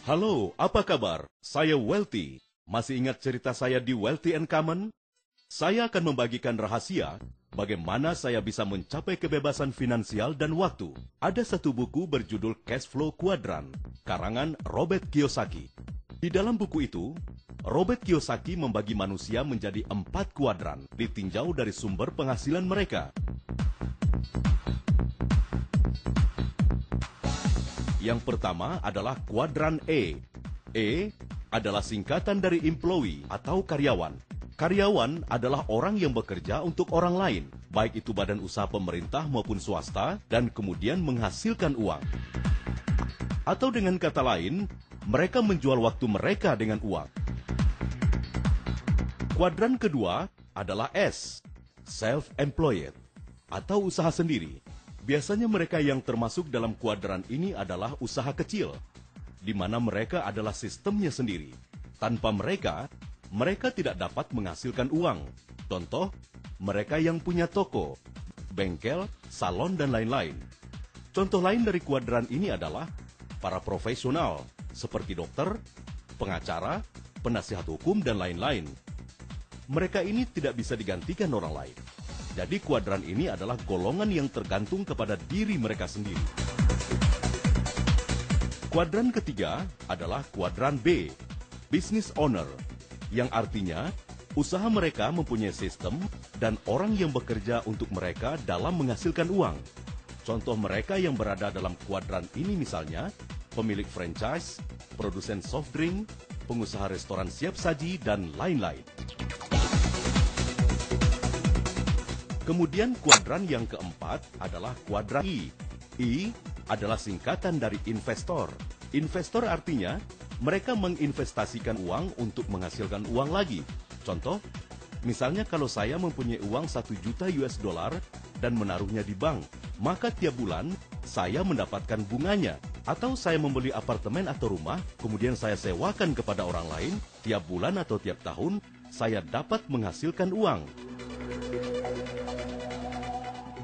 Halo, apa kabar? Saya Welty. Masih ingat cerita saya di Welty and Common? Saya akan membagikan rahasia bagaimana saya bisa mencapai kebebasan finansial dan waktu. Ada satu buku berjudul Cash Flow Quadrant, karangan Robert Kiyosaki. Di dalam buku itu, Robert Kiyosaki membagi manusia menjadi 4 kuadran, ditinjau dari sumber penghasilan mereka. Yang pertama adalah kuadran E. E adalah singkatan dari employee atau karyawan. Karyawan adalah orang yang bekerja untuk orang lain, baik itu badan usaha pemerintah maupun swasta, dan kemudian menghasilkan uang. Atau dengan kata lain, mereka menjual waktu mereka dengan uang. Kuadran kedua adalah S, self-employed, atau usaha sendiri. Biasanya mereka yang termasuk dalam kuadran ini adalah usaha kecil, di mana mereka adalah sistemnya sendiri. Tanpa mereka, mereka tidak dapat menghasilkan uang. Contoh, mereka yang punya toko, bengkel, salon, dan lain-lain. Contoh lain dari kuadran ini adalah para profesional, seperti dokter, pengacara, penasihat hukum, dan lain-lain. Mereka ini tidak bisa digantikan orang lain. Jadi kuadran ini adalah golongan yang tergantung kepada diri mereka sendiri. Kuadran ketiga adalah kuadran B, business owner, yang artinya usaha mereka mempunyai sistem dan orang yang bekerja untuk mereka dalam menghasilkan uang. Contoh mereka yang berada dalam kuadran ini misalnya, pemilik franchise, produsen soft drink, pengusaha restoran siap saji, dan lain-lain. Kemudian kuadran yang keempat adalah kuadran I. I adalah singkatan dari investor. Investor artinya mereka menginvestasikan uang untuk menghasilkan uang lagi. Contoh, misalnya kalau saya mempunyai uang 1 juta US dollar dan menaruhnya di bank, maka tiap bulan saya mendapatkan bunganya. Atau saya membeli apartemen atau rumah, kemudian saya sewakan kepada orang lain, tiap bulan atau tiap tahun saya dapat menghasilkan uang.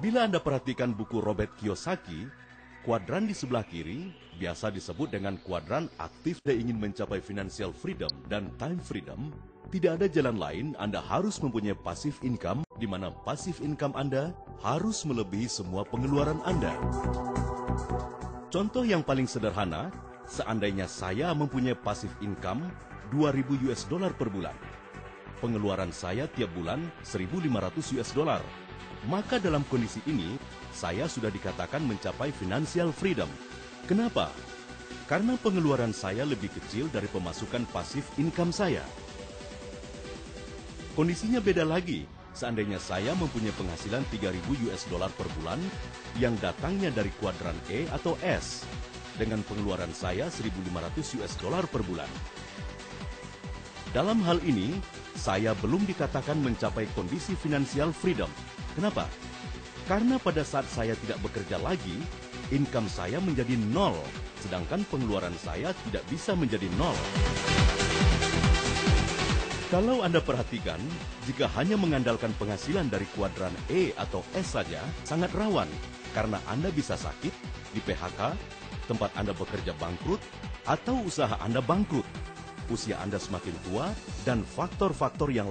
Bila Anda perhatikan buku Robert Kiyosaki, kuadran di sebelah kiri biasa disebut dengan kuadran aktif dan ingin mencapai financial freedom dan time freedom. Tidak ada jalan lain, Anda harus mempunyai passive income, di mana passive income Anda harus melebihi semua pengeluaran Anda. Contoh yang paling sederhana, seandainya saya mempunyai passive income 2.000 US dollar per bulan. Pengeluaran saya tiap bulan 1.500 US dollar. Maka dalam kondisi ini, saya sudah dikatakan mencapai financial freedom. Kenapa? Karena pengeluaran saya lebih kecil dari pemasukan pasif income saya. Kondisinya beda lagi, seandainya saya mempunyai penghasilan 3.000 US dollar per bulan yang datangnya dari kuadran E atau S, dengan pengeluaran saya 1.500 US dollar per bulan. Dalam hal ini, saya belum dikatakan mencapai kondisi financial freedom. Kenapa? Karena pada saat saya tidak bekerja lagi, income saya menjadi 0, sedangkan pengeluaran saya tidak bisa menjadi 0. Kalau Anda perhatikan, jika hanya mengandalkan penghasilan dari kuadran E atau S saja, sangat rawan, karena Anda bisa sakit, di PHK, tempat Anda bekerja bangkrut, atau usaha Anda bangkrut. Usia Anda semakin tua, dan faktor-faktor yang